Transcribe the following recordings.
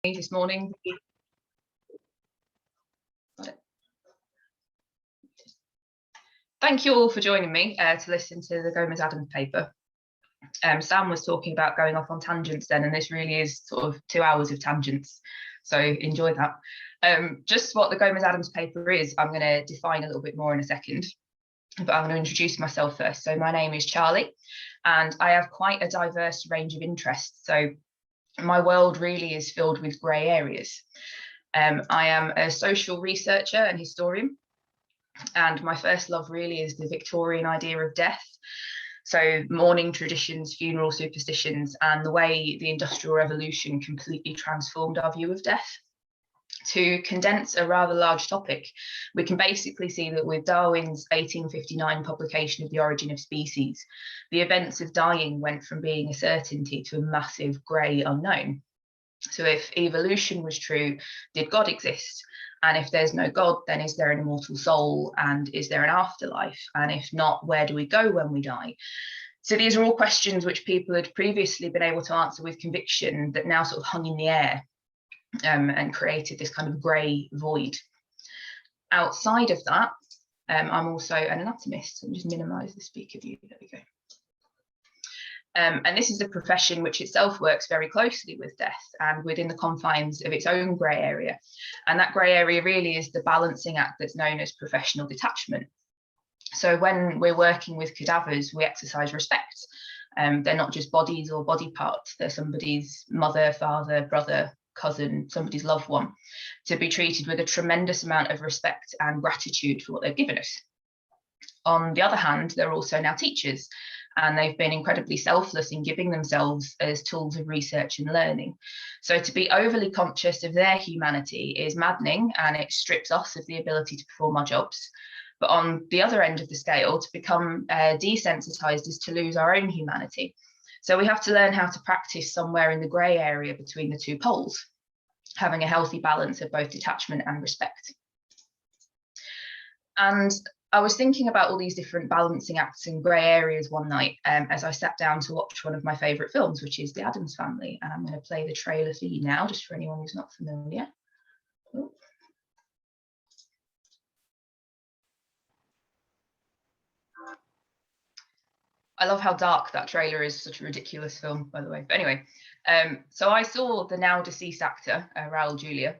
this morning. Thank you all for joining me to listen to the Gomez Addams paper. Sam was talking about going off on tangents then, and this really is sort of 2 hours of tangents, so enjoy that. Just what the Gomez Addams paper is, I'm going to define a little bit more in a second, but I'm going to introduce myself first. So my name is Charlie, and I have quite a diverse range of interests. So my world really is filled with grey areas. I am a social researcher and historian, and my first love really is the Victorian idea of death. So mourning traditions, funeral superstitions, and the way the Industrial Revolution completely transformed our view of death. To condense a rather large topic, we can basically see that with Darwin's 1859 publication of The Origin of Species, the events of dying went from being a certainty to a massive grey unknown. So if evolution was true, did God exist? And if there's no God, then is there an immortal soul? And is there an afterlife? And if not, where do we go when we die? So these are all questions which people had previously been able to answer with conviction that now sort of hung in the air and created this kind of grey void. Outside of that, I'm also an anatomist. So I'll just minimise the speaker view. There we go. And this is a profession which itself works very closely with death and within the confines of its own grey area. And that grey area really is the balancing act that's known as professional detachment. So when we're working with cadavers, we exercise respect. They're not just bodies or body parts, they're somebody's mother, father, brother, cousin, somebody's loved one, to be treated with a tremendous amount of respect and gratitude for what they've given us. On the other hand, they're also now teachers, and they've been incredibly selfless in giving themselves as tools of research and learning. So to be overly conscious of their humanity is maddening, and it strips us of the ability to perform our jobs. But on the other end of the scale, to become desensitized is to lose our own humanity. So we have to learn how to practice somewhere in the grey area between the two poles, having a healthy balance of both detachment and respect. And I was thinking about all these different balancing acts and grey areas one night as I sat down to watch one of my favourite films, which is The Addams Family. And I'm going to play the trailer for you now, just for anyone who's not familiar. Ooh. I love how dark that trailer is, such a ridiculous film, by the way. But anyway, so I saw the now deceased actor, Raul Julia,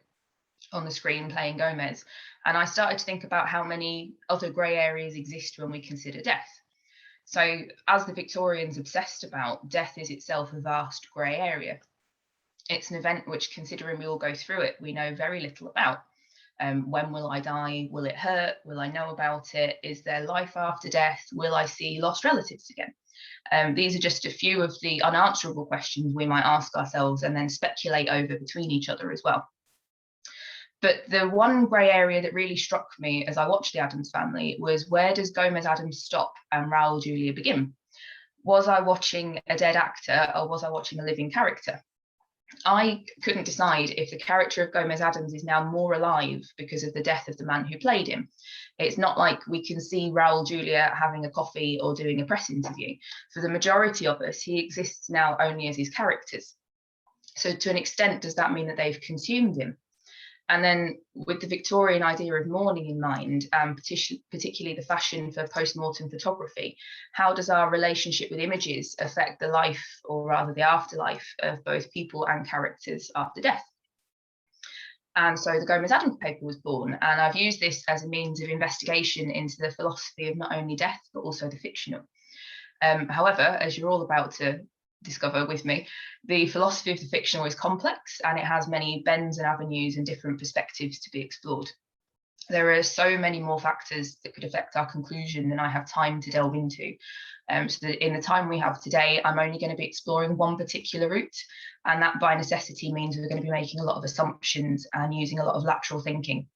on the screen playing Gomez. And I started to think about how many other grey areas exist when we consider death. So as the Victorians obsessed about, death is itself a vast grey area. It's an event which, considering we all go through it, we know very little about. When will I die? Will it hurt? Will I know about it? Is there life after death? Will I see lost relatives again? These are just a few of the unanswerable questions we might ask ourselves and then speculate over between each other as well. But the one grey area that really struck me as I watched The Addams Family was, where does Gomez Addams stop and Raul Julia begin? Was I watching a dead actor, or was I watching a living character? I couldn't decide if the character of Gomez Addams is now more alive because of the death of the man who played him. It's not like we can see Raul Julia having a coffee or doing a press interview. For the majority of us, he exists now only as his characters. So to an extent, does that mean that they've consumed him? And then with the Victorian idea of mourning in mind, particularly the fashion for post-mortem photography, how does our relationship with images affect the life, or rather the afterlife, of both people and characters after death? And so the Gomez Addams paper was born, and I've used this as a means of investigation into the philosophy of not only death, but also the fictional. However, as you're all about to discover with me, the philosophy of the fictional is complex, and it has many bends and avenues and different perspectives to be explored. There are so many more factors that could affect our conclusion than I have time to delve into. So that in the time we have today, I'm only going to be exploring one particular route, and that by necessity means we're going to be making a lot of assumptions and using a lot of lateral thinking.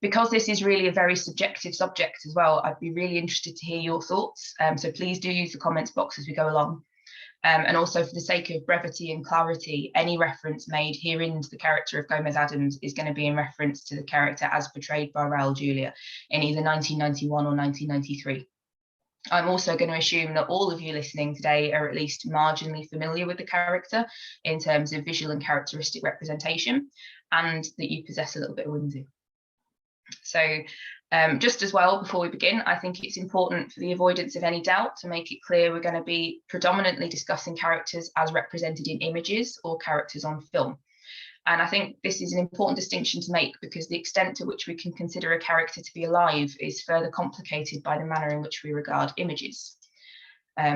Because this is really a very subjective subject as well, I'd be really interested to hear your thoughts. So please do use the comments box as we go along. And also, for the sake of brevity and clarity, any reference made herein to the character of Gomez Addams is going to be in reference to the character as portrayed by Raul Julia in either 1991 or 1993. I'm also going to assume that all of you listening today are at least marginally familiar with the character in terms of visual and characteristic representation, and that you possess a little bit of whimsy. So just as well, before we begin, I think it's important for the avoidance of any doubt to make it clear we're going to be predominantly discussing characters as represented in images or characters on film. And I think this is an important distinction to make because the extent to which we can consider a character to be alive is further complicated by the manner in which we regard images.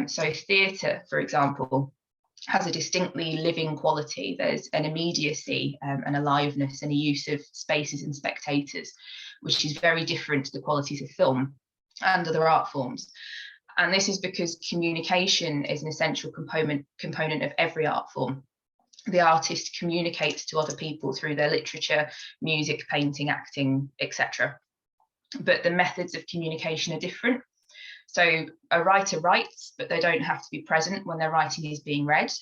So theatre, for example, has a distinctly living quality. There's an immediacy, an aliveness, and a use of spaces and spectators, which is very different to the qualities of film and other art forms. And this is because communication is an essential component of every art form. The artist communicates to other people through their literature, music, painting, acting, etc. But the methods of communication are different. So a writer writes, but they don't have to be present when their writing is being read.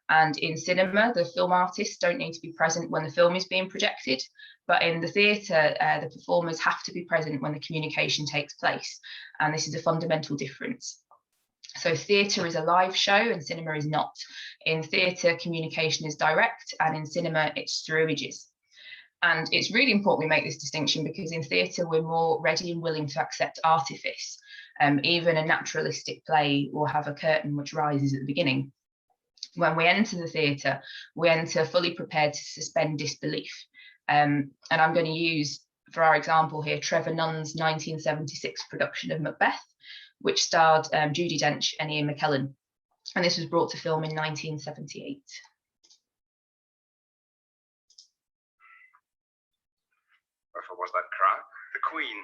And in cinema, the film artists don't need to be present when the film is being projected. But in the theatre, the performers have to be present when the communication takes place. And this is a fundamental difference. So theatre is a live show and cinema is not. In theatre, communication is direct, and in cinema, it's through images. And it's really important we make this distinction because in theatre, we're more ready and willing to accept artifice. Even a naturalistic play will have a curtain which rises at the beginning. When we enter the theatre, we enter fully prepared to suspend disbelief. And I'm going to use, for our example here, Trevor Nunn's 1976 production of Macbeth, which starred Judi Dench and Ian McKellen. And this was brought to film in 1978. Wherefore was that cry? The Queen.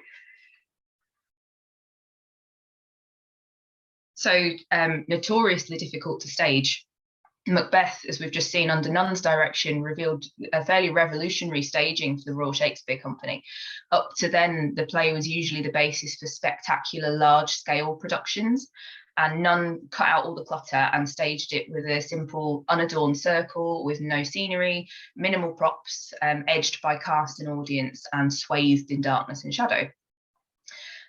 So notoriously difficult to stage. Macbeth, as we've just seen under Nunn's direction, revealed a fairly revolutionary staging for the Royal Shakespeare Company. Up to then, the play was usually the basis for spectacular large-scale productions, and Nunn cut out all the clutter and staged it with a simple unadorned circle with no scenery, minimal props, edged by cast and audience and swathed in darkness and shadow.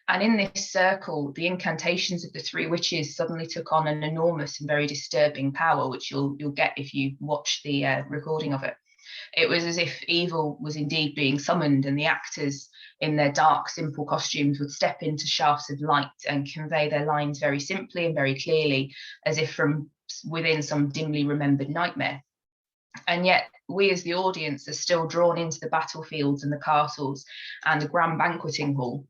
And in this circle, the incantations of the three witches suddenly took on an enormous and very disturbing power, which you'll get if you watch the recording of it. It was as if evil was indeed being summoned, and the actors in their dark, simple costumes would step into shafts of light and convey their lines very simply and very clearly, as if from within some dimly remembered nightmare. And yet we as the audience are still drawn into the battlefields and the castles and the grand banqueting hall.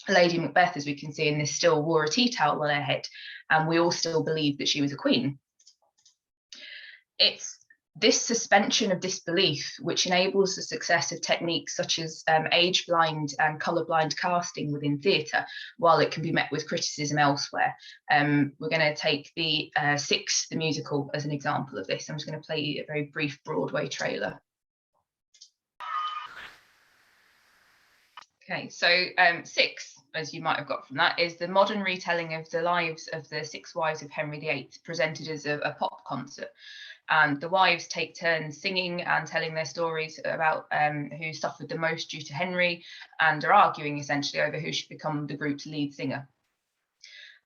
Lady Macbeth, as we can see in this still, wore a tea towel on her head, and we all still believed that she was a queen. It's this suspension of disbelief which enables the success of techniques such as age-blind and colour-blind casting within theatre, while it can be met with criticism elsewhere. We're going to take the Six, the musical, as an example of this. I'm just going to play a very brief Broadway trailer. Okay, so Six, as you might have got from that, is the modern retelling of the lives of the six wives of Henry VIII, presented as a pop concert. And the wives take turns singing and telling their stories about who suffered the most due to Henry, and are arguing essentially over who should become the group's lead singer.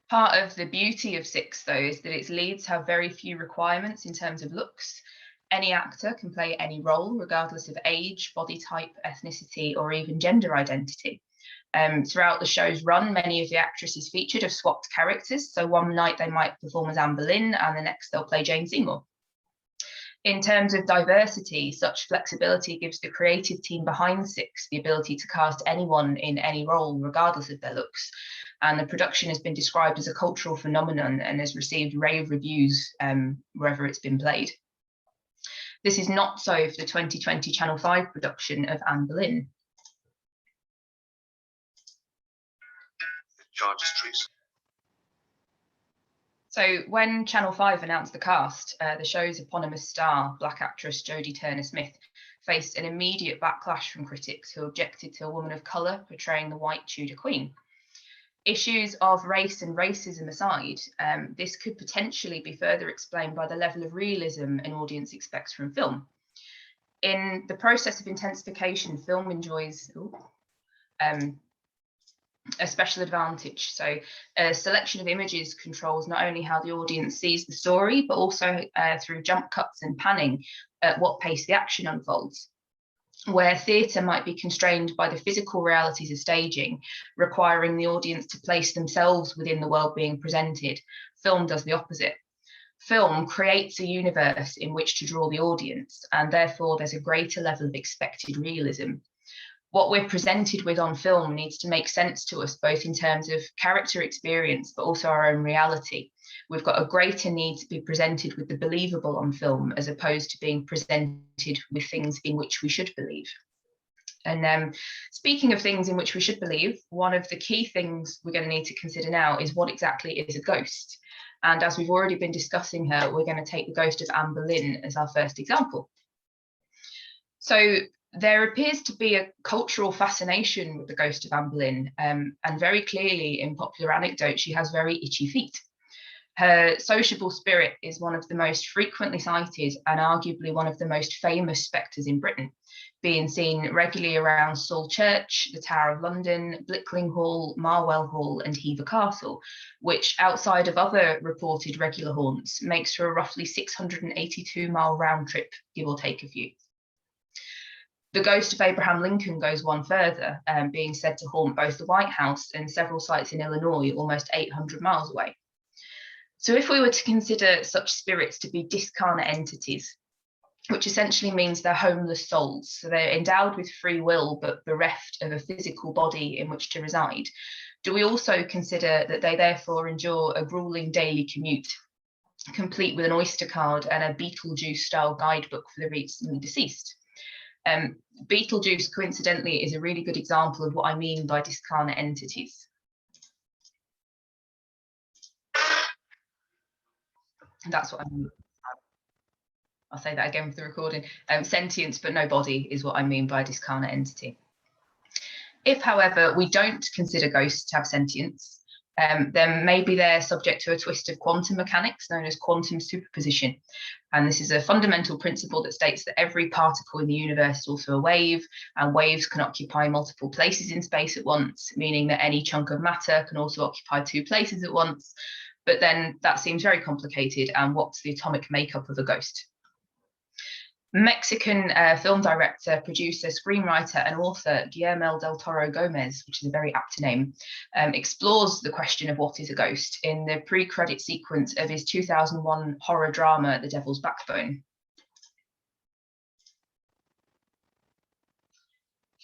Part of the beauty of Six, though, is that its leads have very few requirements in terms of looks. Any actor can play any role, regardless of age, body type, ethnicity, or even gender identity. Throughout the show's run, many of the actresses featured have swapped characters. So one night they might perform as Anne Boleyn, and the next they'll play Jane Seymour. In terms of diversity, such flexibility gives the creative team behind Six the ability to cast anyone in any role, regardless of their looks. And the production has been described as a cultural phenomenon and has received rave reviews wherever it's been played. This is not so for the 2020 Channel 5 production of Anne Boleyn. So when Channel 5 announced the cast, the show's eponymous star, black actress Jodie Turner-Smith, faced an immediate backlash from critics who objected to a woman of colour portraying the white Tudor queen. Issues of race and racism aside, this could potentially be further explained by the level of realism an audience expects from film. In the process of intensification, film enjoys a special advantage. So a selection of images controls not only how the audience sees the story, but also through jump cuts and panning at what pace the action unfolds. Where theatre might be constrained by the physical realities of staging, requiring the audience to place themselves within the world being presented, film does the opposite. Film creates a universe in which to draw the audience, and therefore there's a greater level of expected realism. What we're presented with on film needs to make sense to us, both in terms of character experience, but also our own reality. We've got a greater need to be presented with the believable on film, as opposed to being presented with things in which we should believe. And speaking of things in which we should believe, one of the key things we're going to need to consider now is what exactly is a ghost. And as we've already been discussing her, we're going to take the ghost of Anne Boleyn as our first example. So there appears to be a cultural fascination with the ghost of Anne Boleyn, and very clearly in popular anecdote, she has very itchy feet. Her sociable spirit is one of the most frequently cited and arguably one of the most famous spectres in Britain, being seen regularly around Saul Church, the Tower of London, Blickling Hall, Marwell Hall and Hever Castle, which outside of other reported regular haunts makes for a roughly 682-mile round trip, give or take a few. The ghost of Abraham Lincoln goes one further, being said to haunt both the White House and several sites in Illinois, almost 800 miles away. So if we were to consider such spirits to be discarnate entities, which essentially means they're homeless souls, so they're endowed with free will but bereft of a physical body in which to reside, do we also consider that they therefore endure a grueling daily commute, complete with an Oyster card and a Beetlejuice-style guidebook for the recently deceased? Beetlejuice, coincidentally, is a really good example of what I mean by discarnate entities. And that's what I mean. I'll say that again for the recording. Sentience but no body is what I mean by discarnate entity. If, however, we don't consider ghosts to have sentience, then maybe they're subject to a twist of quantum mechanics known as quantum superposition. And this is a fundamental principle that states that every particle in the universe is also a wave, and waves can occupy multiple places in space at once, meaning that any chunk of matter can also occupy two places at once. But then that seems very complicated, and what's the atomic makeup of a ghost? Mexican film director, producer, screenwriter and author Guillermo del Toro Gomez, which is a very apt name, explores the question of what is a ghost in the pre-credit sequence of his 2001 horror drama, The Devil's Backbone.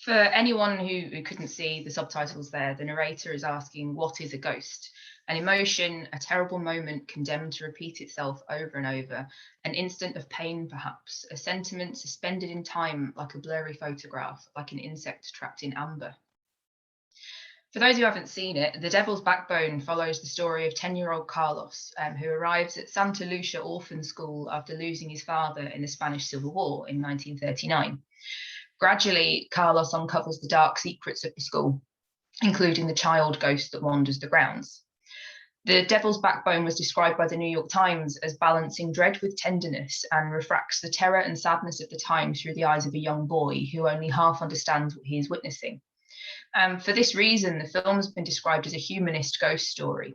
For anyone who couldn't see the subtitles there, the narrator is asking, what is a ghost? An emotion, a terrible moment condemned to repeat itself over and over, an instant of pain perhaps, a sentiment suspended in time like a blurry photograph, like an insect trapped in amber. For those who haven't seen it, The Devil's Backbone follows the story of 10-year-old Carlos, who arrives at Santa Lucia Orphan School after losing his father in the Spanish Civil War in 1939. Gradually, Carlos uncovers the dark secrets of the school, including the child ghost that wanders the grounds. The Devil's Backbone was described by the New York Times as balancing dread with tenderness and refracts the terror and sadness of the time through the eyes of a young boy who only half understands what he is witnessing. For this reason, the film has been described as a humanist ghost story,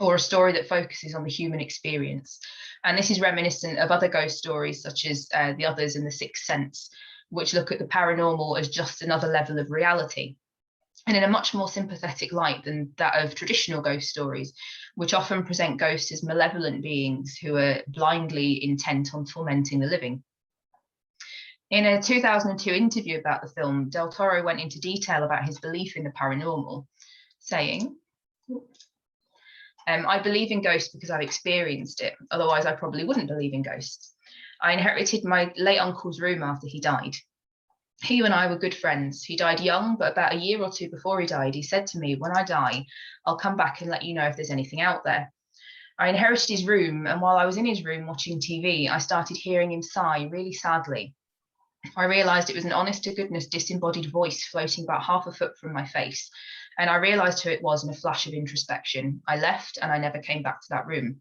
or a story that focuses on the human experience. And this is reminiscent of other ghost stories, such as The Others and The Sixth Sense, which look at the paranormal as just another level of reality, and in a much more sympathetic light than that of traditional ghost stories, which often present ghosts as malevolent beings who are blindly intent on tormenting the living. In a 2002 interview about the film, Del Toro went into detail about his belief in the paranormal, saying, I believe in ghosts because I've experienced it, otherwise I probably wouldn't believe in ghosts. I inherited my late uncle's room after he died. He and I were good friends. He died young, but about a year or two before he died, he said to me, when I die, I'll come back and let you know if there's anything out there. I inherited his room, and while I was in his room watching TV, I started hearing him sigh really sadly. I realised it was an honest-to-goodness disembodied voice floating about half a foot from my face, and I realised who it was in a flash of introspection. I left, and I never came back to that room.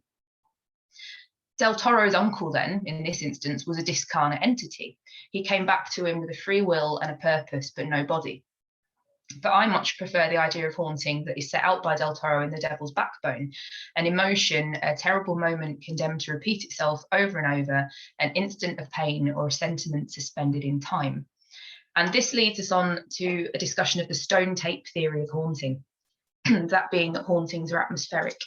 Del Toro's uncle then, in this instance, was a discarnate entity. He came back to him with a free will and a purpose, but no body. But I much prefer the idea of haunting that is set out by Del Toro in The Devil's Backbone, an emotion, a terrible moment condemned to repeat itself over and over, an instant of pain or a sentiment suspended in time. And this leads us on to a discussion of the stone tape theory of haunting, that being that hauntings are atmospheric.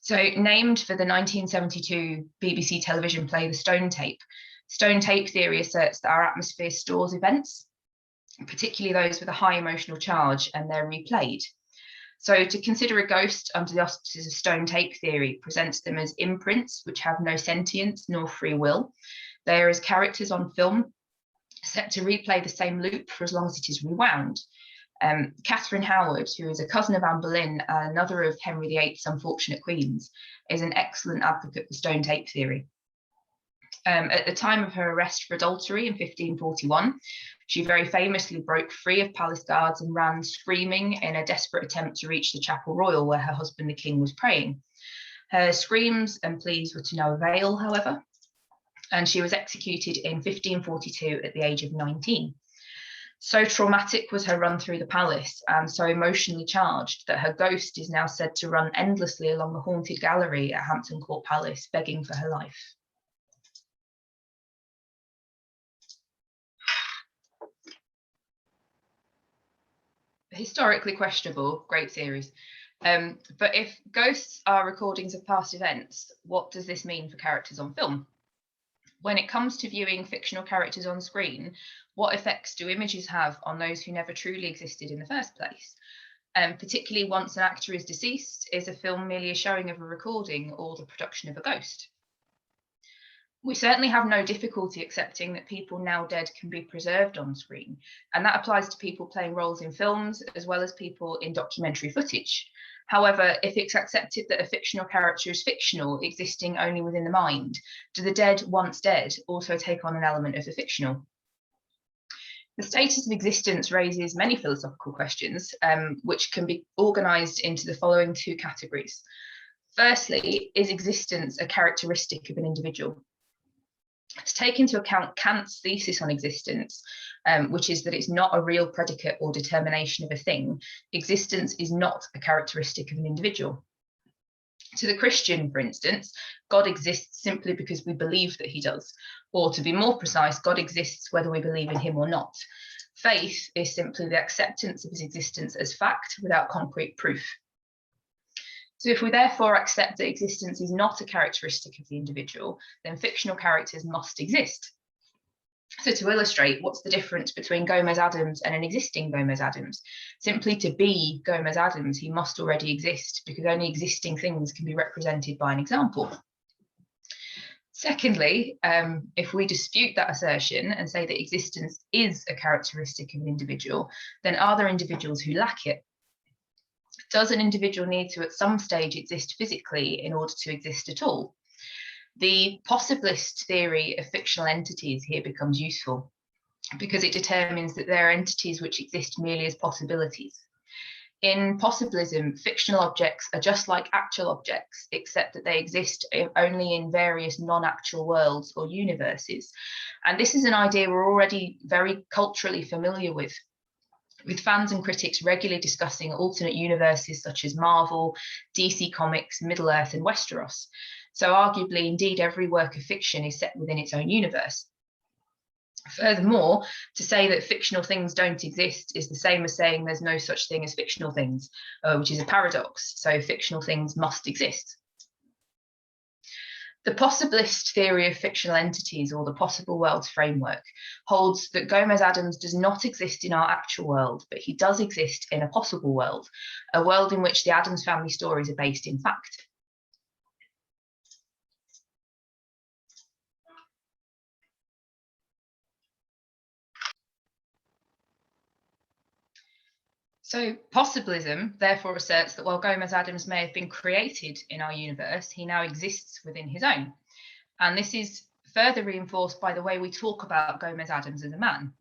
So named for the 1972 BBC television play The Stone Tape theory asserts that our atmosphere stores events, particularly those with a high emotional charge, and they're replayed. So to consider a ghost under the auspices of stone tape theory presents them as imprints which have no sentience nor free will. They are as characters on film, set to replay the same loop for as long as it is rewound. Catherine Howard, who is a cousin of Anne Boleyn and another of Henry VIII's unfortunate queens, is an excellent advocate for stone tape theory. At the time of her arrest for adultery in 1541, she very famously broke free of palace guards and ran screaming in a desperate attempt to reach the chapel royal where her husband the king was praying. Her screams and pleas were to no avail, however, and she was executed in 1542 at the age of 19. So traumatic was her run through the palace and so emotionally charged that her ghost is now said to run endlessly along the haunted gallery at Hampton Court Palace, begging for her life. Historically questionable, great series. But if ghosts are recordings of past events, what does this mean for characters on film? When it comes to viewing fictional characters on screen, what effects do images have on those who never truly existed in the first place? Particularly once an actor is deceased, is a film merely a showing of a recording or the production of a ghost? We certainly have no difficulty accepting that people now dead can be preserved on screen, and that applies to people playing roles in films as well as people in documentary footage. However, if it's accepted that a fictional character is fictional, existing only within the mind, do the dead, once dead, also take on an element of the fictional? The status of existence raises many philosophical questions, which can be organised into the following two categories. Firstly, is existence a characteristic of an individual? To take into account Kant's thesis on existence, which is that it's not a real predicate or determination of a thing, existence is not a characteristic of an individual. To the Christian, for instance, God exists simply because we believe that he does, or to be more precise, God exists whether we believe in him or not. Faith is simply the acceptance of his existence as fact without concrete proof. So if we therefore accept that existence is not a characteristic of the individual, then fictional characters must exist. So to illustrate, what's the difference between Gomez Addams and an existing Gomez Addams? Simply to be Gomez Addams, he must already exist, because only existing things can be represented by an example. Secondly, if we dispute that assertion and say that existence is a characteristic of an individual, then are there individuals who lack it? Does an individual need to at some stage exist physically in order to exist at all? The possibilist theory of fictional entities here becomes useful because it determines that there are entities which exist merely as possibilities. In possibilism, fictional objects are just like actual objects, except that they exist only in various non-actual worlds or universes. And this is an idea we're already very culturally familiar with fans and critics regularly discussing alternate universes such as Marvel, DC Comics, Middle-earth, and Westeros. So arguably, indeed, every work of fiction is set within its own universe. Furthermore, to say that fictional things don't exist is the same as saying there's no such thing as fictional things, which is a paradox. So fictional things must exist. The possibilist theory of fictional entities, or the possible worlds framework, holds that Gomez Addams does not exist in our actual world, but he does exist in a possible world, a world in which the Addams family stories are based in fact. So possibilism therefore asserts that while Gomez Addams may have been created in our universe, he now exists within his own. And this is further reinforced by the way we talk about Gomez Addams as a man,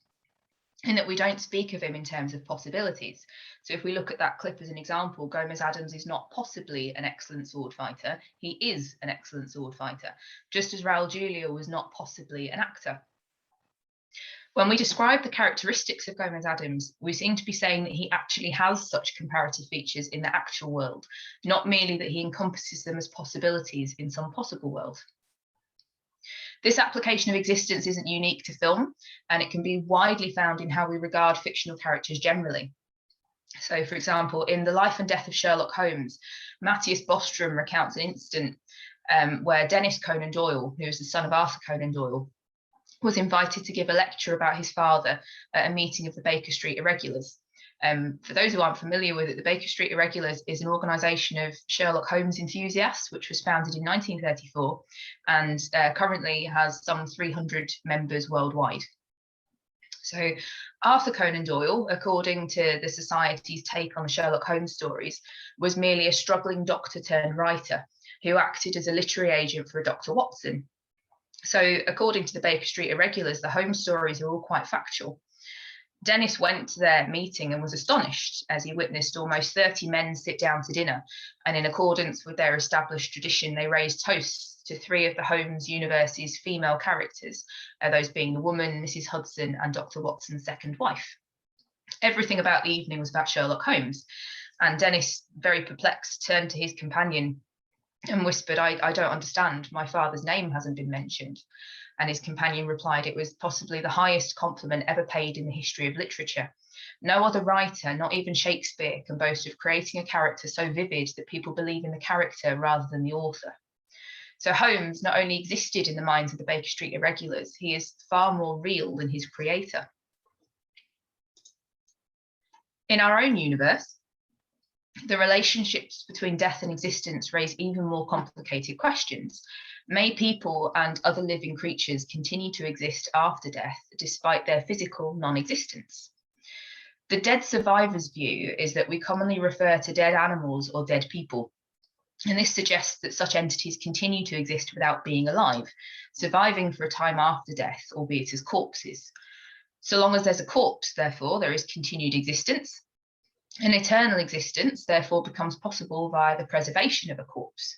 in that we don't speak of him in terms of possibilities. So if we look at that clip as an example, Gomez Addams is not possibly an excellent sword fighter, he is an excellent sword fighter, just as Raul Julia was not possibly an actor. When we describe the characteristics of Gomez Addams, we seem to be saying that he actually has such comparative features in the actual world, not merely that he encompasses them as possibilities in some possible world. This application of existence isn't unique to film, and it can be widely found in how we regard fictional characters generally. So, for example, in The Life and Death of Sherlock Holmes, Matthias Bostrom recounts an incident where Dennis Conan Doyle, who is the son of Arthur Conan Doyle, was invited to give a lecture about his father at a meeting of the Baker Street Irregulars. For those who aren't familiar with it, the Baker Street Irregulars is an organisation of Sherlock Holmes enthusiasts, which was founded in 1934 and currently has some 300 members worldwide. So Arthur Conan Doyle, according to the Society's take on the Sherlock Holmes stories, was merely a struggling doctor turned writer who acted as a literary agent for Dr. Watson. So according to the Baker Street Irregulars, the Holmes stories are all quite factual. Dennis went to their meeting and was astonished as he witnessed almost 30 men sit down to dinner, and in accordance with their established tradition, they raised toasts to 3 of the Holmes universe's female characters, those being the woman, Mrs. Hudson, and Dr. Watson's second wife. Everything about the evening was about Sherlock Holmes, and Dennis, very perplexed, turned to his companion and whispered, I don't understand, my father's name hasn't been mentioned. And his companion replied, it was possibly the highest compliment ever paid in the history of literature. No other writer, not even Shakespeare, can boast of creating a character so vivid that people believe in the character rather than the author. So Holmes not only existed in the minds of the Baker Street Irregulars, he is far more real than his creator. In our own universe, the relationships between death and existence raise even more complicated questions. May people and other living creatures continue to exist after death despite their physical non-existence? The dead survivor's view is that we commonly refer to dead animals or dead people, and this suggests that such entities continue to exist without being alive, surviving for a time after death, albeit as corpses. So long as there's a corpse, therefore, there is continued existence. An eternal existence, therefore, becomes possible via the preservation of a corpse.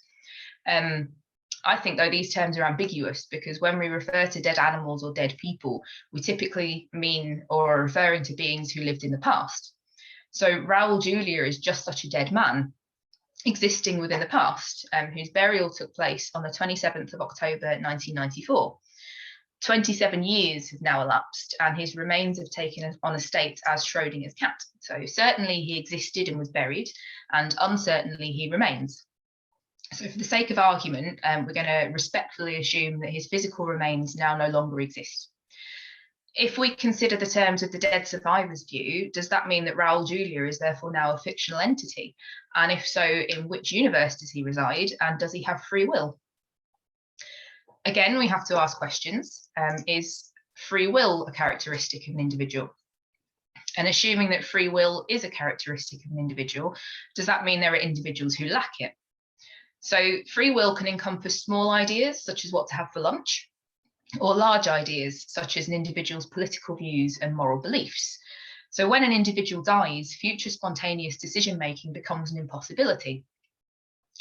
I think, though, these terms are ambiguous because when we refer to dead animals or dead people, we typically mean or are referring to beings who lived in the past. So Raul Julia is just such a dead man existing within the past, whose burial took place on the 27th of October 1994. 27 years have now elapsed and his remains have taken on a state as Schrodinger's cat. So certainly he existed and was buried, and uncertainly he remains. So for the sake of argument, we're going to respectfully assume that his physical remains now no longer exist. If we consider the terms of the dead survivor's view, does that mean that Raul Julia is therefore now a fictional entity? And if so, in which universe does he reside, and does he have free will? Again, we have to ask questions. Is free will a characteristic of an individual? And assuming that free will is a characteristic of an individual, does that mean there are individuals who lack it? So free will can encompass small ideas, such as what to have for lunch, or large ideas, such as an individual's political views and moral beliefs. So when an individual dies, future spontaneous decision-making becomes an impossibility.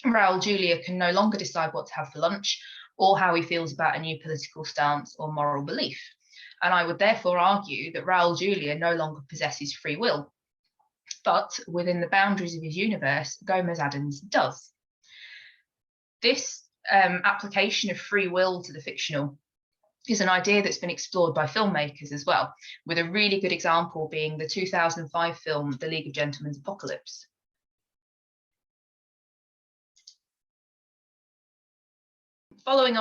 Raul Julia can no longer decide what to have for lunch, or how he feels about a new political stance or moral belief. And I would therefore argue that Raul Julia no longer possesses free will. But within the boundaries of his universe, Gomez Addams does. This application of free will to the fictional is an idea that's been explored by filmmakers as well, with a really good example being the 2005 film, The League of Gentlemen's Apocalypse. Following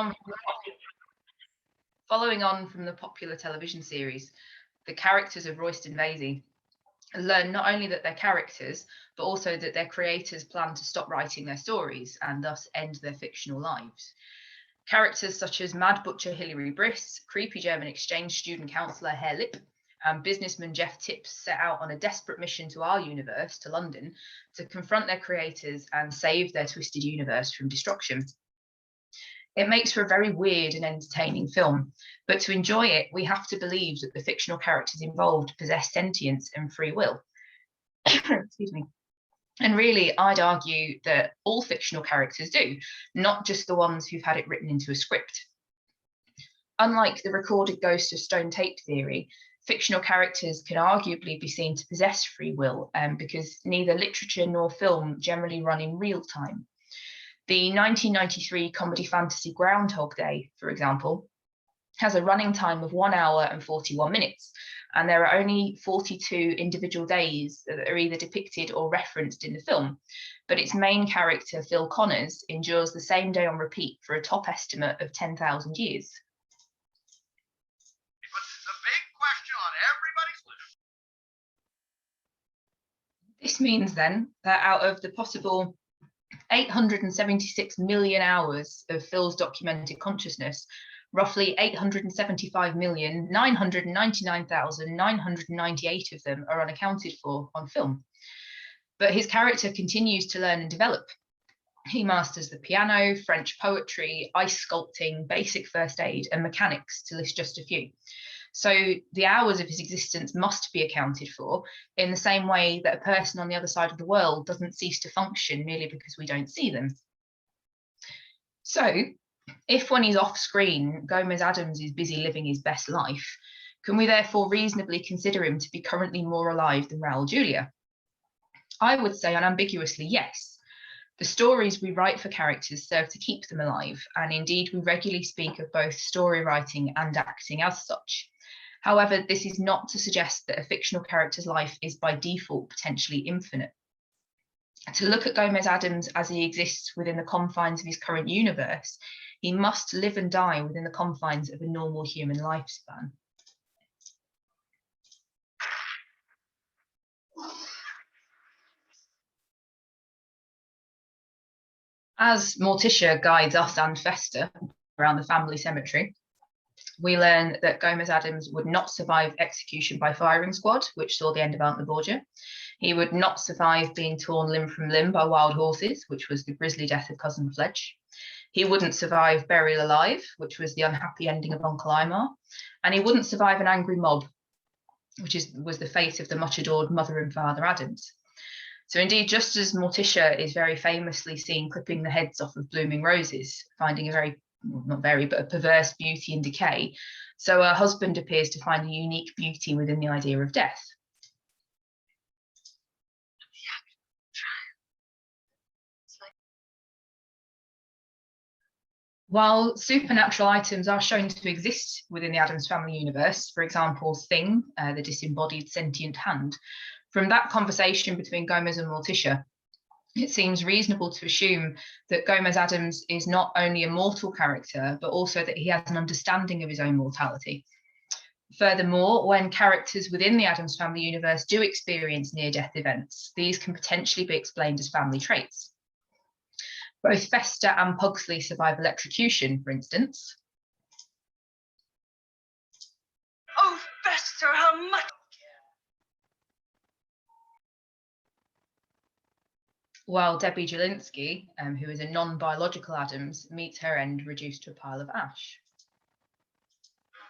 on from the popular television series, the characters of Royston Vasey learn not only that they're characters, but also that their creators plan to stop writing their stories and thus end their fictional lives. Characters such as Mad Butcher Hilary Briss, creepy German exchange student counsellor Herr Lipp, and businessman Jeff Tips set out on a desperate mission to our universe, to London, to confront their creators and save their twisted universe from destruction. It makes for a very weird and entertaining film, but to enjoy it, we have to believe that the fictional characters involved possess sentience and free will. Excuse me. And really, I'd argue that all fictional characters do, not just the ones who've had it written into a script. Unlike the recorded ghost of stone tape theory, fictional characters can arguably be seen to possess free will because neither literature nor film generally run in real time. The 1993 comedy fantasy Groundhog Day, for example, has a running time of 1 hour and 41 minutes, and there are only 42 individual days that are either depicted or referenced in the film. But its main character, Phil Connors, endures the same day on repeat for a top estimate of 10,000 years. This means then that out of the possible 876 million hours of Phil's documented consciousness, roughly 875,999,998 of them are unaccounted for on film. But his character continues to learn and develop. He masters the piano, French poetry, ice sculpting, basic first aid, and mechanics, to list just a few. So the hours of his existence must be accounted for in the same way that a person on the other side of the world doesn't cease to function merely because we don't see them. So if when he's off screen, Gomez Addams is busy living his best life, can we therefore reasonably consider him to be currently more alive than Raoul Julia? I would say unambiguously yes. The stories we write for characters serve to keep them alive, and indeed we regularly speak of both story writing and acting as such. However, this is not to suggest that a fictional character's life is by default potentially infinite. To look at Gomez Addams as he exists within the confines of his current universe, he must live and die within the confines of a normal human lifespan. As Morticia guides us and Fester around the family cemetery, we learn that Gomez Addams would not survive execution by firing squad, which saw the end of Aunt Laborgia. He would not survive being torn limb from limb by wild horses, which was the grisly death of Cousin Fledge. He wouldn't survive burial alive, which was the unhappy ending of Uncle Aymar. And he wouldn't survive an angry mob, which was the fate of the much adored mother and father Addams. So indeed, just as Morticia is very famously seen clipping the heads off of blooming roses, finding a a perverse beauty in decay, so her husband appears to find a unique beauty within the idea of death. While supernatural items are shown to exist within the Addams Family universe, for example, Thing, the disembodied sentient hand, from that conversation between Gomez and Morticia, it seems reasonable to assume that Gomez Addams is not only a mortal character, but also that he has an understanding of his own mortality. Furthermore, when characters within the Addams Family universe do experience near-death events, these can potentially be explained as family traits. Both Fester and Pugsley survive electrocution, for instance. Oh, Fester, how much? While Debbie Jelinski, who is a non-biological Addams, meets her end reduced to a pile of ash.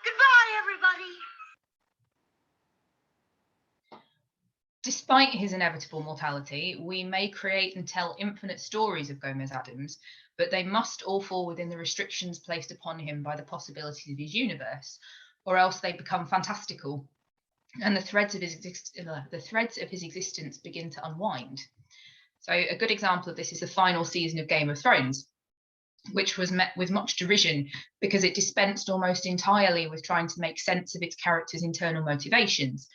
Goodbye, everybody. Despite his inevitable mortality, we may create and tell infinite stories of Gomez Addams, but they must all fall within the restrictions placed upon him by the possibilities of his universe, or else they become fantastical, and the threads of his existence begin to unwind. So a good example of this is the final season of Game of Thrones, which was met with much derision because it dispensed almost entirely with trying to make sense of its characters' internal motivations.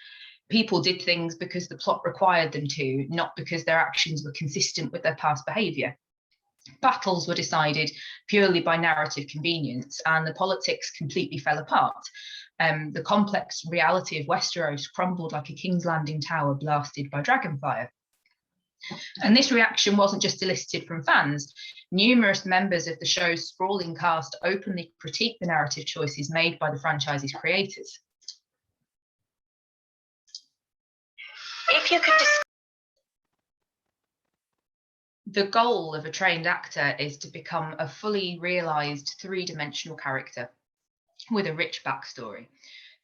People did things because the plot required them to, not because their actions were consistent with their past behaviour. Battles were decided purely by narrative convenience, and the politics completely fell apart. The complex reality of Westeros crumbled like a King's Landing tower blasted by dragonfire. And this reaction wasn't just elicited from fans. Numerous members of the show's sprawling cast openly critiqued the narrative choices made by the franchise's creators. If you could The goal of a trained actor is to become a fully realised three-dimensional character with a rich backstory.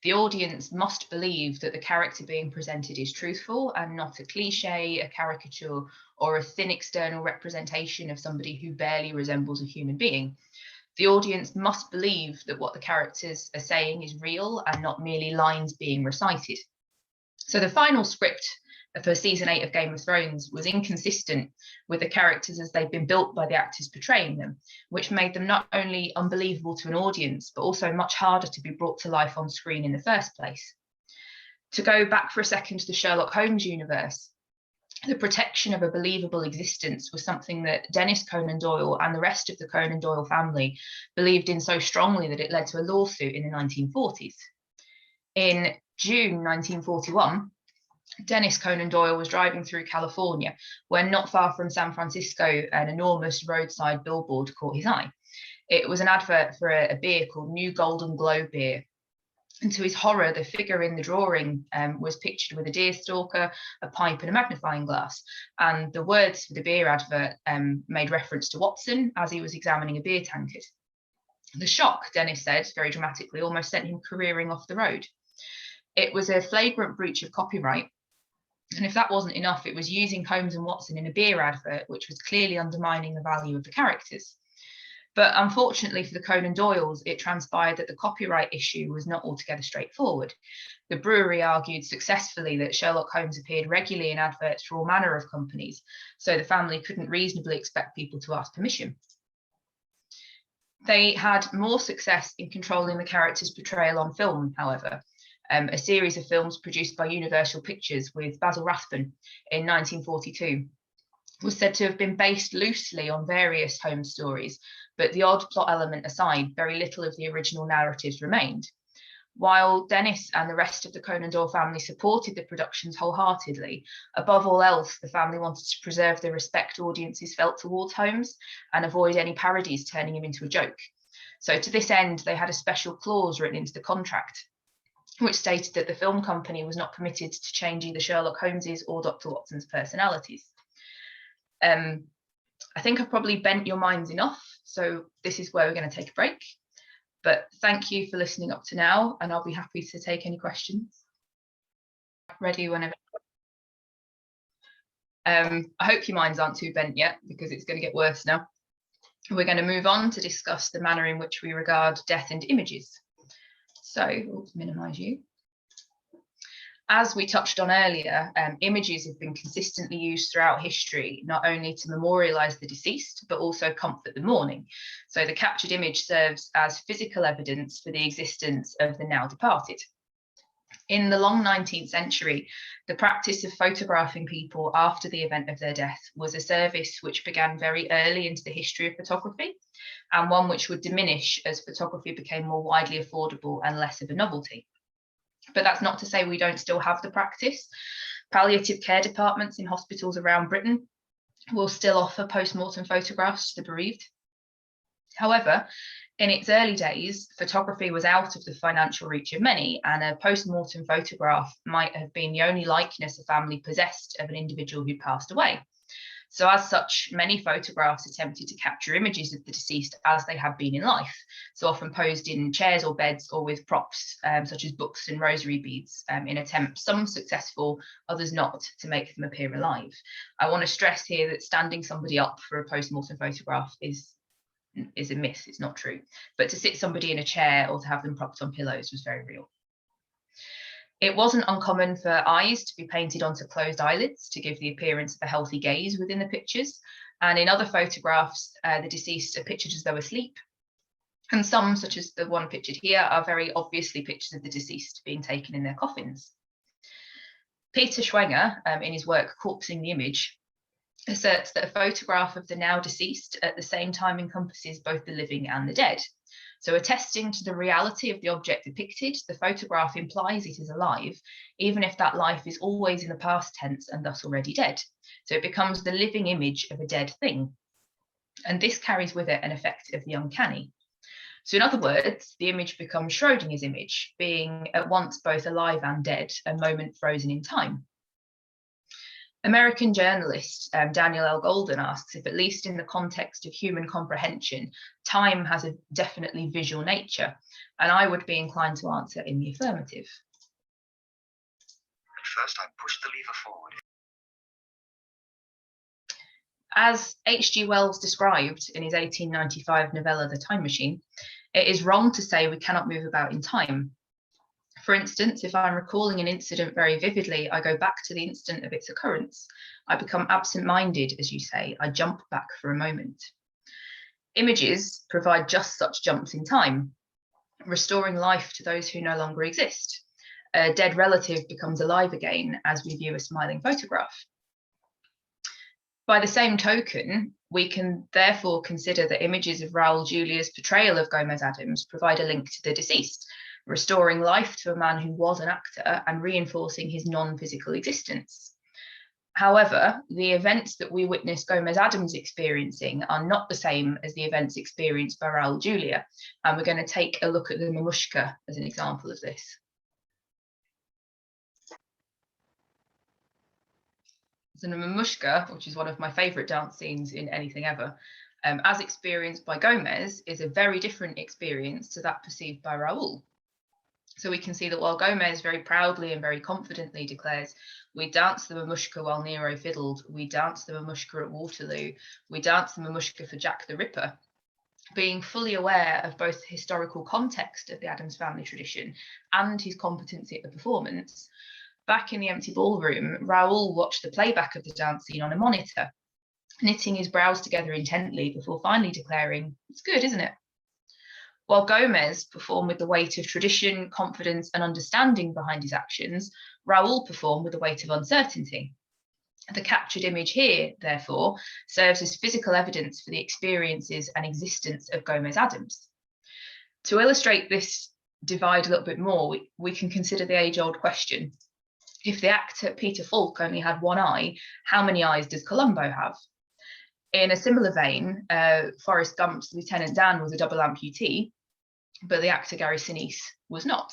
The audience must believe that the character being presented is truthful and not a cliche, a caricature, or a thin external representation of somebody who barely resembles a human being. The audience must believe that what the characters are saying is real and not merely lines being recited. So the final script for season 8 of Game of Thrones was inconsistent with the characters as they've been built by the actors portraying them, which made them not only unbelievable to an audience, but also much harder to be brought to life on screen in the first place. To go back for a second to the Sherlock Holmes universe, the protection of a believable existence was something that Dennis Conan Doyle and the rest of the Conan Doyle family believed in so strongly that it led to a lawsuit in the 1940s. In June 1941, Dennis Conan Doyle was driving through California when, not far from San Francisco, an enormous roadside billboard caught his eye. It was an advert for a beer called New Golden Glow beer. And to his horror, the figure in the drawing was pictured with a deer stalker, a pipe and a magnifying glass. And the words for the beer advert made reference to Watson as he was examining a beer tankard. The shock, Dennis said very dramatically, almost sent him careering off the road. It was a flagrant breach of copyright. And if that wasn't enough, it was using Holmes and Watson in a beer advert, which was clearly undermining the value of the characters. But unfortunately for the Conan Doyles, it transpired that the copyright issue was not altogether straightforward. The brewery argued successfully that Sherlock Holmes appeared regularly in adverts for all manner of companies, so the family couldn't reasonably expect people to ask permission. They had more success in controlling the character's portrayal on film, however. A series of films produced by Universal Pictures with Basil Rathbone in 1942 was said to have been based loosely on various Holmes stories, but the odd plot element aside, very little of the original narratives remained. While Dennis and the rest of the Conan Doyle family supported the productions wholeheartedly, above all else, the family wanted to preserve the respect audiences felt towards Holmes and avoid any parodies turning him into a joke. So to this end, they had a special clause written into the contract, which stated that the film company was not permitted to change either Sherlock Holmes's or Dr. Watson's personalities. I think I've probably bent your minds enough, so this is where we're going to take a break. But thank you for listening up to now, and I'll be happy to take any questions. Ready whenever. I hope your minds aren't too bent yet, because it's going to get worse now. We're going to move on to discuss the manner in which we regard death and images. So, let's minimize you. As we touched on earlier, images have been consistently used throughout history, not only to memorialize the deceased, but also comfort the mourning. So the captured image serves as physical evidence for the existence of the now departed. In the long 19th century, the practice of photographing people after the event of their death was a service which began very early into the history of photography, and one which would diminish as photography became more widely affordable and less of a novelty. But that's not to say we don't still have the practice. Palliative care departments in hospitals around Britain will still offer post-mortem photographs to the bereaved. However, in its early days, photography was out of the financial reach of many, and a post-mortem photograph might have been the only likeness a family possessed of an individual who'd passed away. So as such, many photographs attempted to capture images of the deceased as they had been in life, so often posed in chairs or beds or with props such as books and rosary beads in attempts, some successful, others not, to make them appear alive. I want to stress here that standing somebody up for a post-mortem photograph is a myth, it's not true. But to sit somebody in a chair or to have them propped on pillows was very real. It wasn't uncommon for eyes to be painted onto closed eyelids to give the appearance of a healthy gaze within the pictures. And in other photographs, the deceased are pictured as though asleep. And some, such as the one pictured here, are very obviously pictures of the deceased being taken in their coffins. Peter Schwenger, in his work Corpsing the Image, asserts that a photograph of the now deceased at the same time encompasses both the living and the dead. So attesting to the reality of the object depicted, the photograph implies it is alive, even if that life is always in the past tense and thus already dead. So it becomes the living image of a dead thing. And this carries with it an effect of the uncanny. So in other words, the image becomes Schrodinger's image, being at once both alive and dead, a moment frozen in time. American journalist Daniel L. Golden asks if, at least in the context of human comprehension, time has a definitely visual nature, and I would be inclined to answer in the affirmative. At first, I pushed the lever forward. As H.G. Wells described in his 1895 novella, The Time Machine, it is wrong to say we cannot move about in time. For instance, if I'm recalling an incident very vividly, I go back to the instant of its occurrence. I become absent-minded, as you say. I jump back for a moment. Images provide just such jumps in time, restoring life to those who no longer exist. A dead relative becomes alive again as we view a smiling photograph. By the same token, we can therefore consider that images of Raoul Julia's portrayal of Gomez Addams provide a link to the deceased, restoring life to a man who was an actor and reinforcing his non-physical existence. However, the events that we witness Gomez Addams experiencing are not the same as the events experienced by Raoul Julia, and we're going to take a look at the mamushka as an example of this. So the mamushka, which is one of my favourite dance scenes in anything ever, as experienced by Gomez, is a very different experience to that perceived by Raoul. So we can see that while Gomez very proudly and very confidently declares, "We danced the mamushka while Nero fiddled, we danced the mamushka at Waterloo, we danced the mamushka for Jack the Ripper," being fully aware of both the historical context of the Addams Family tradition and his competency at the performance, back in the empty ballroom, Raoul watched the playback of the dance scene on a monitor, knitting his brows together intently before finally declaring, "It's good, isn't it?" While Gomez performed with the weight of tradition, confidence, and understanding behind his actions, Raoul performed with the weight of uncertainty. The captured image here, therefore, serves as physical evidence for the experiences and existence of Gomez Addams. To illustrate this divide a little bit more, we can consider the age-old question. If the actor Peter Falk only had one eye, how many eyes does Columbo have? In a similar vein, Forrest Gump's Lieutenant Dan was a double amputee, but the actor Gary Sinise was not,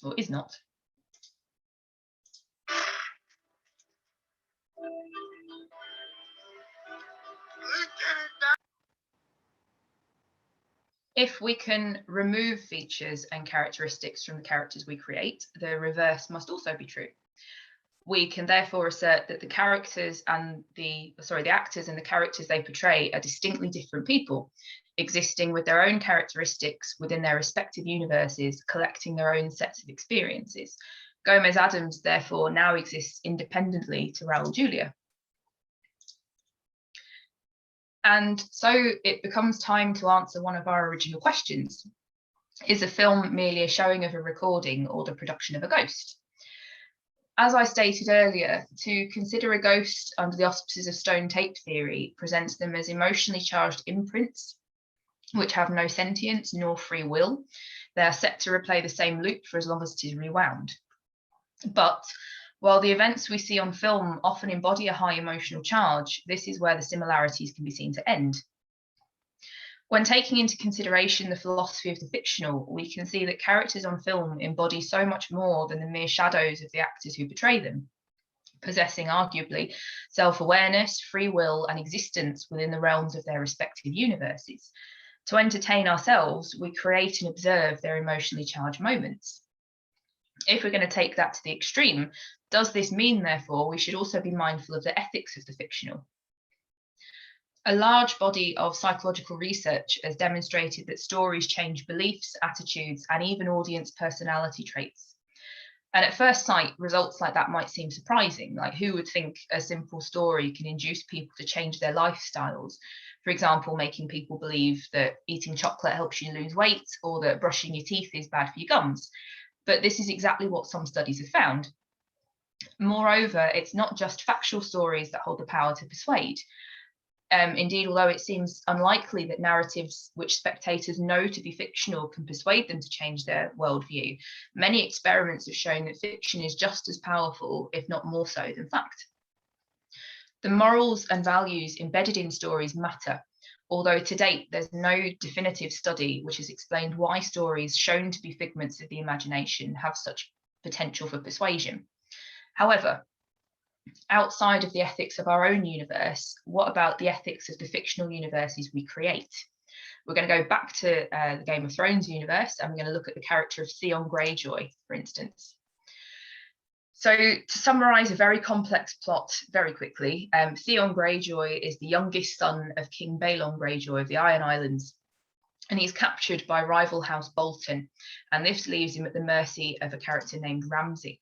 or is not. If we can remove features and characteristics from the characters we create, the reverse must also be true. We can therefore assert that the actors and the characters they portray are distinctly different people, existing with their own characteristics within their respective universes, collecting their own sets of experiences. Gomez Addams therefore now exists independently to Raoul Julia. And so it becomes time to answer one of our original questions. Is a film merely a showing of a recording or the production of a ghost? As I stated earlier, to consider a ghost under the auspices of stone tape theory presents them as emotionally charged imprints, which have no sentience nor free will. They are set to replay the same loop for as long as it is rewound. But while the events we see on film often embody a high emotional charge, this is where the similarities can be seen to end. When taking into consideration the philosophy of the fictional, we can see that characters on film embody so much more than the mere shadows of the actors who portray them, possessing arguably self-awareness, free will, and existence within the realms of their respective universes. To entertain ourselves, we create and observe their emotionally charged moments. If we're going to take that to the extreme, does this mean, therefore, we should also be mindful of the ethics of the fictional? A large body of psychological research has demonstrated that stories change beliefs, attitudes, and even audience personality traits. And at first sight, results like that might seem surprising. Like, who would think a simple story can induce people to change their lifestyles? For example, making people believe that eating chocolate helps you lose weight, or that brushing your teeth is bad for your gums. But this is exactly what some studies have found. Moreover, it's not just factual stories that hold the power to persuade. Indeed, although it seems unlikely that narratives which spectators know to be fictional can persuade them to change their worldview, many experiments have shown that fiction is just as powerful, if not more so, than fact. The morals and values embedded in stories matter, although to date there's no definitive study which has explained why stories shown to be figments of the imagination have such potential for persuasion. However, outside of the ethics of our own universe, what about the ethics of the fictional universes we create? We're going to go back to the Game of Thrones universe, and we're going to look at the character of Theon Greyjoy, for instance. So to summarise a very complex plot very quickly, Theon Greyjoy is the youngest son of King Balon Greyjoy of the Iron Islands, and he's captured by rival House Bolton, and this leaves him at the mercy of a character named Ramsay.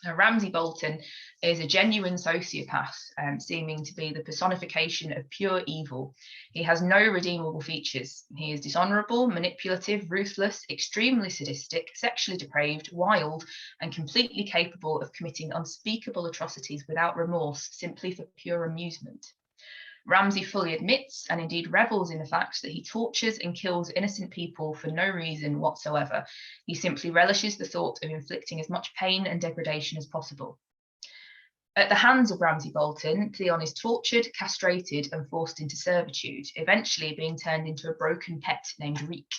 Now, Ramsay Bolton is a genuine sociopath, seeming to be the personification of pure evil. He has no redeemable features. He is dishonourable, manipulative, ruthless, extremely sadistic, sexually depraved, wild, and completely capable of committing unspeakable atrocities without remorse, simply for pure amusement. Ramsay fully admits and indeed revels in the fact that he tortures and kills innocent people for no reason whatsoever. He simply relishes the thought of inflicting as much pain and degradation as possible. At the hands of Ramsay Bolton, Theon is tortured, castrated, and forced into servitude, eventually being turned into a broken pet named Reek.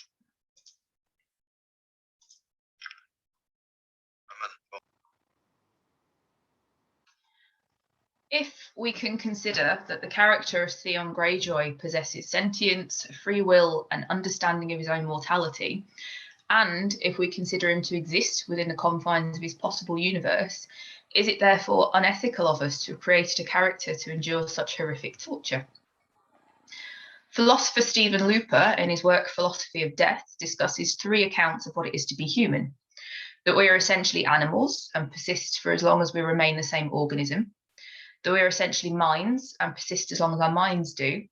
If we can consider that the character of Theon Greyjoy possesses sentience, free will, and understanding of his own mortality, and if we consider him to exist within the confines of his possible universe, is it therefore unethical of us to have created a character to endure such horrific torture? Philosopher Stephen Looper, in his work Philosophy of Death, discusses 3 accounts of what it is to be human: that we are essentially animals and persist for as long as we remain the same organism, that we're essentially minds and persist as long as our minds do,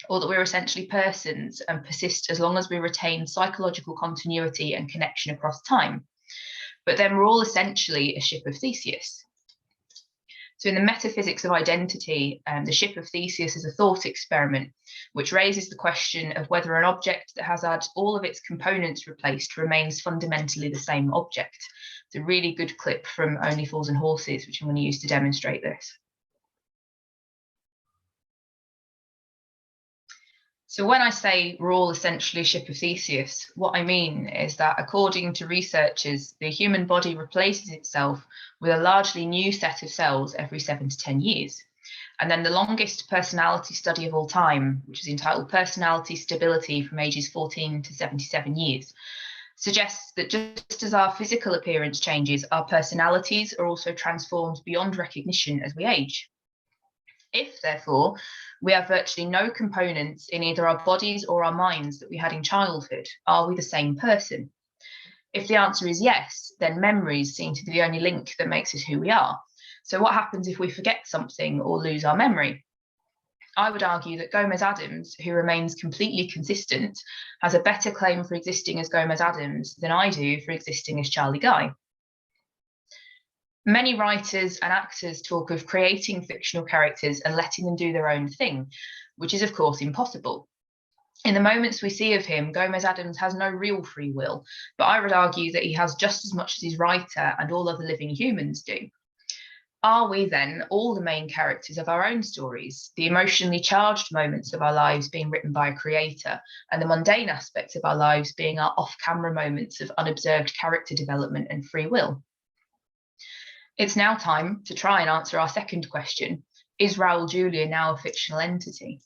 or that we're essentially persons and persist as long as we retain psychological continuity and connection across time. But then we're all essentially a Ship of Theseus. So in the metaphysics of identity, the Ship of Theseus is a thought experiment which raises the question of whether an object that has had all of its components replaced remains fundamentally the same object. It's a really good clip from Only Fools and Horses, which I'm going to use to demonstrate this. So when I say we're all essentially a Ship of Theseus, what I mean is that according to researchers, the human body replaces itself with a largely new set of cells every 7 to 10 years. And then the longest personality study of all time, which is entitled Personality Stability from ages 14 to 77 years, suggests that just as our physical appearance changes, our personalities are also transformed beyond recognition as we age. If, therefore, we have virtually no components in either our bodies or our minds that we had in childhood, are we the same person? If the answer is yes, then memories seem to be the only link that makes us who we are. So what happens if we forget something or lose our memory? I would argue that Gomez Addams, who remains completely consistent, has a better claim for existing as Gomez Addams than I do for existing as Charlie Guy. Many writers and actors talk of creating fictional characters and letting them do their own thing, which is of course impossible. In the moments we see of him, Gomez Addams has no real free will, but I would argue that he has just as much as his writer and all other living humans do. Are we then all the main characters of our own stories, the emotionally charged moments of our lives being written by a creator, and the mundane aspects of our lives being our off-camera moments of unobserved character development and free will? It's now time to try and answer our second question. Is Raul Julia now a fictional entity?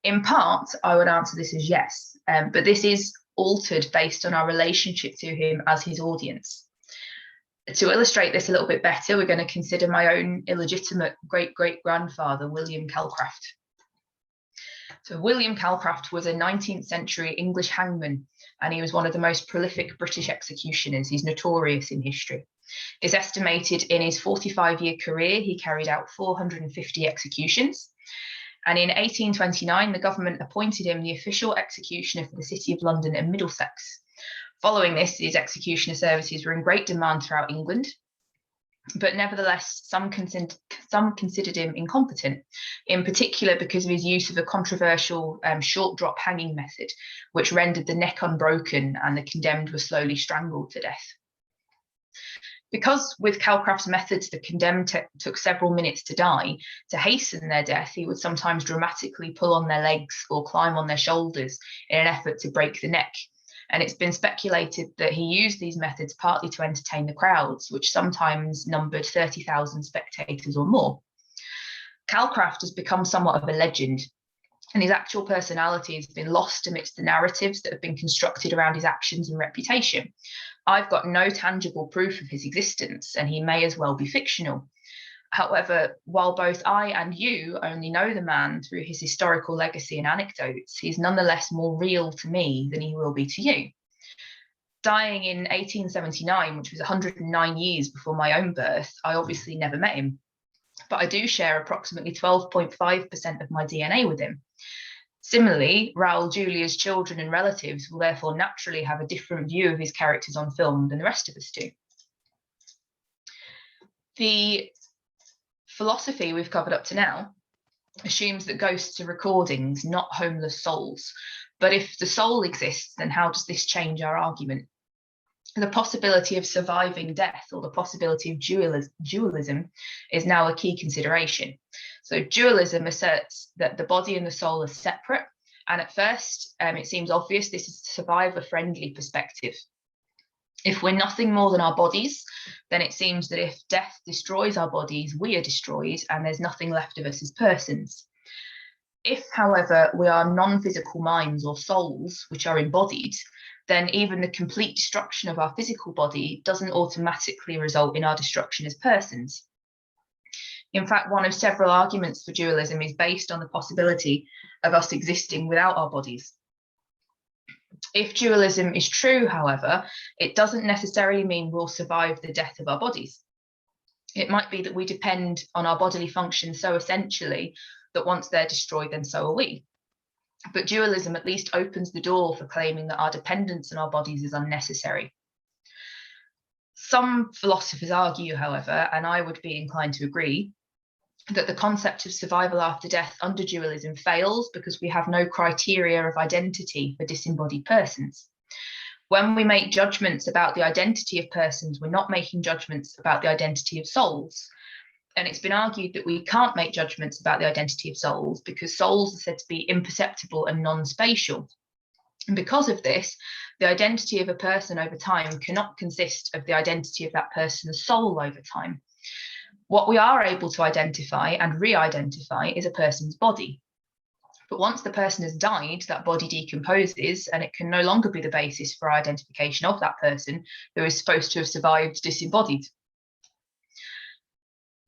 In part, I would answer this as yes, but this is altered based on our relationship to him as his audience. To illustrate this a little bit better, we're going to consider my own illegitimate great-great-grandfather, William Calcraft. So William Calcraft was a 19th century English hangman, and he was one of the most prolific British executioners. He's notorious in history. It's estimated in his 45-year career, he carried out 450 executions. And in 1829, the government appointed him the official executioner for the City of London and Middlesex. Following this, his executioner services were in great demand throughout England. But nevertheless, some considered him incompetent, in particular because of his use of a controversial short drop hanging method, which rendered the neck unbroken and the condemned were slowly strangled to death. Because with Calcraft's methods, the condemned took several minutes to die, to hasten their death, he would sometimes dramatically pull on their legs or climb on their shoulders in an effort to break the neck. And it's been speculated that he used these methods partly to entertain the crowds, which sometimes numbered 30,000 spectators or more. Calcraft has become somewhat of a legend. and his actual personality has been lost amidst the narratives that have been constructed around his actions and reputation. I've got no tangible proof of his existence, and he may as well be fictional. However, while both I and you only know the man through his historical legacy and anecdotes, he's nonetheless more real to me than he will be to you. Dying in 1879, which was 109 years before my own birth, I obviously never met him, but I do share approximately 12.5% of my DNA with him. Similarly, Raul Julia's children and relatives will therefore naturally have a different view of his characters on film than the rest of us do. The philosophy we've covered up to now assumes that ghosts are recordings, not homeless souls. But if the soul exists, then how does this change our argument? The possibility of surviving death, or the possibility of dualism, is now a key consideration. So dualism asserts that the body and the soul are separate, and at first it seems obvious this is a survivor-friendly perspective. If we're nothing more than our bodies, then it seems that if death destroys our bodies, we are destroyed, and there's nothing left of us as persons. If, however, we are non-physical minds or souls which are embodied, then even the complete destruction of our physical body doesn't automatically result in our destruction as persons. In fact, one of several arguments for dualism is based on the possibility of us existing without our bodies. If dualism is true, however, it doesn't necessarily mean we'll survive the death of our bodies. It might be that we depend on our bodily functions so essentially that once they're destroyed, then so are we. But dualism at least opens the door for claiming that our dependence on our bodies is unnecessary. Some philosophers argue, however, and I would be inclined to agree, that the concept of survival after death under dualism fails because we have no criteria of identity for disembodied persons. When we make judgments about the identity of persons, we're not making judgments about the identity of souls. And it's been argued that we can't make judgments about the identity of souls because souls are said to be imperceptible and non-spatial. And because of this, the identity of a person over time cannot consist of the identity of that person's soul over time. What we are able to identify and re-identify is a person's body. But once the person has died, that body decomposes and it can no longer be the basis for identification of that person who is supposed to have survived disembodied.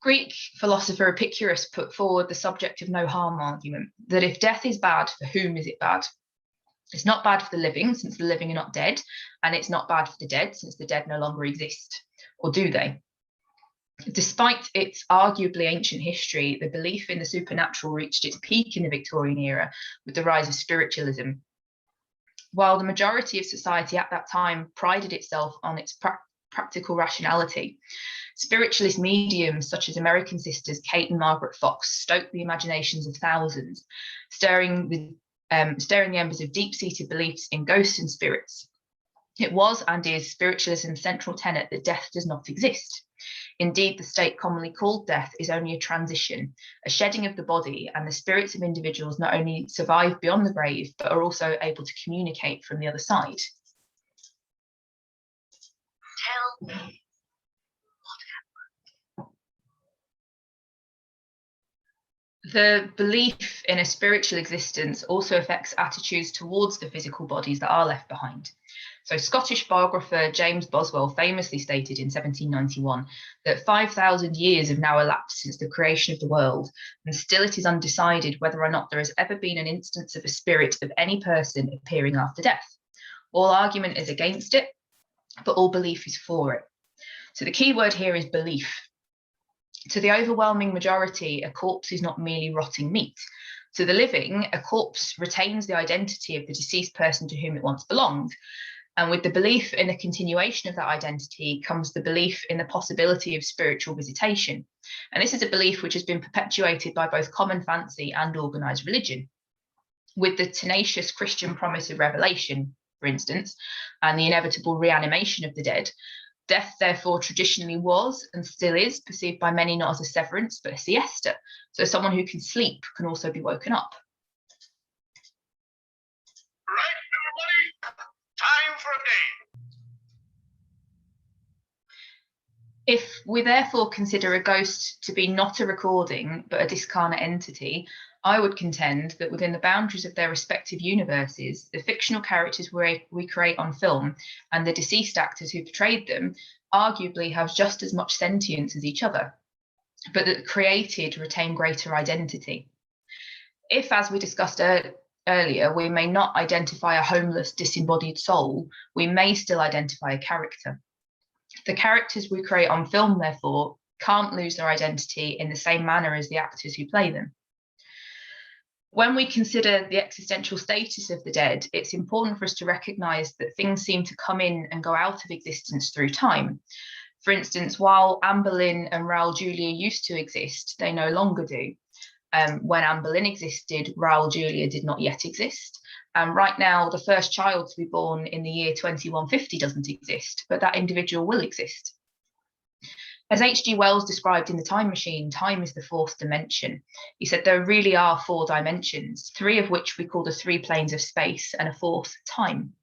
Greek philosopher Epicurus put forward the subject of no harm argument, that if death is bad, for whom is it bad? It's not bad for the living, since the living are not dead, and it's not bad for the dead, since the dead no longer exist. Or do they? Despite its arguably ancient history, the belief in the supernatural reached its peak in the Victorian era with the rise of spiritualism. While the majority of society at that time prided itself on its practical rationality, spiritualist mediums such as American sisters Kate and Margaret Fox stoked the imaginations of thousands, stirring the embers of deep-seated beliefs in ghosts and spirits. It was and is spiritualism's central tenet that death does not exist. Indeed, the state commonly called death is only a transition, a shedding of the body, and the spirits of individuals not only survive beyond the grave, but are also able to communicate from the other side. Tell me. The belief in a spiritual existence also affects attitudes towards the physical bodies that are left behind. So Scottish biographer James Boswell famously stated in 1791 that 5,000 years have now elapsed since the creation of the world, and still it is undecided whether or not there has ever been an instance of a spirit of any person appearing after death. All argument is against it, but all belief is for it. So the key word here is belief. To the overwhelming majority, a corpse is not merely rotting meat. To the living, a corpse retains the identity of the deceased person to whom it once belonged. And with the belief in the continuation of that identity comes the belief in the possibility of spiritual visitation. And this is a belief which has been perpetuated by both common fancy and organised religion. With the tenacious Christian promise of revelation, for instance, and the inevitable reanimation of the dead, death therefore traditionally was and still is perceived by many not as a severance but a siesta. So someone who can sleep can also be woken up. Right, everybody? Time for a game. If we therefore consider a ghost to be not a recording but a discarnate entity, I would contend that within the boundaries of their respective universes, the fictional characters we create on film and the deceased actors who portrayed them arguably have just as much sentience as each other, but that the created retain greater identity. If, as we discussed earlier, we may not identify a homeless, disembodied soul, we may still identify a character. The characters we create on film, therefore, can't lose their identity in the same manner as the actors who play them. When we consider the existential status of the dead, it's important for us to recognise that things seem to come in and go out of existence through time. For instance, while Anne Boleyn and Raoul Julia used to exist, they no longer do. When Anne Boleyn existed, Raoul Julia did not yet exist. And right now, the first child to be born in the year 2150 doesn't exist, but that individual will exist. As H.G. Wells described in The Time Machine, time is the fourth dimension. He said there really are 4 dimensions, 3 of which we call the 3 planes of space, and a 4th, time.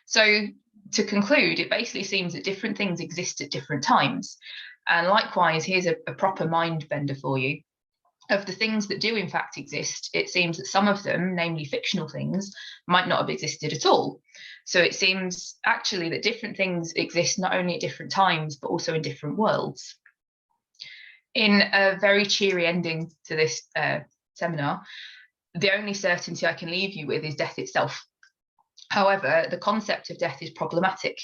So to conclude, it basically seems that different things exist at different times. And likewise, here's a proper mind bender for you. Of the things that do in fact exist, it seems that some of them, namely fictional things, might not have existed at all. So it seems actually that different things exist not only at different times, but also in different worlds. In a very cheery ending to this seminar, the only certainty I can leave you with is death itself. However, the concept of death is problematic.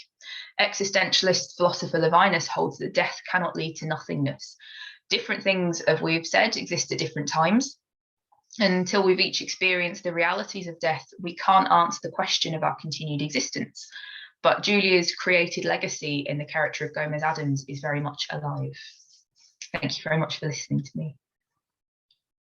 Existentialist philosopher Levinas holds that death cannot lead to nothingness. Different things, as we've said, exist at different times. And until we've each experienced the realities of death, we can't answer the question of our continued existence. But Julia's created legacy in the character of Gomez Addams is very much alive. Thank you very much for listening to me.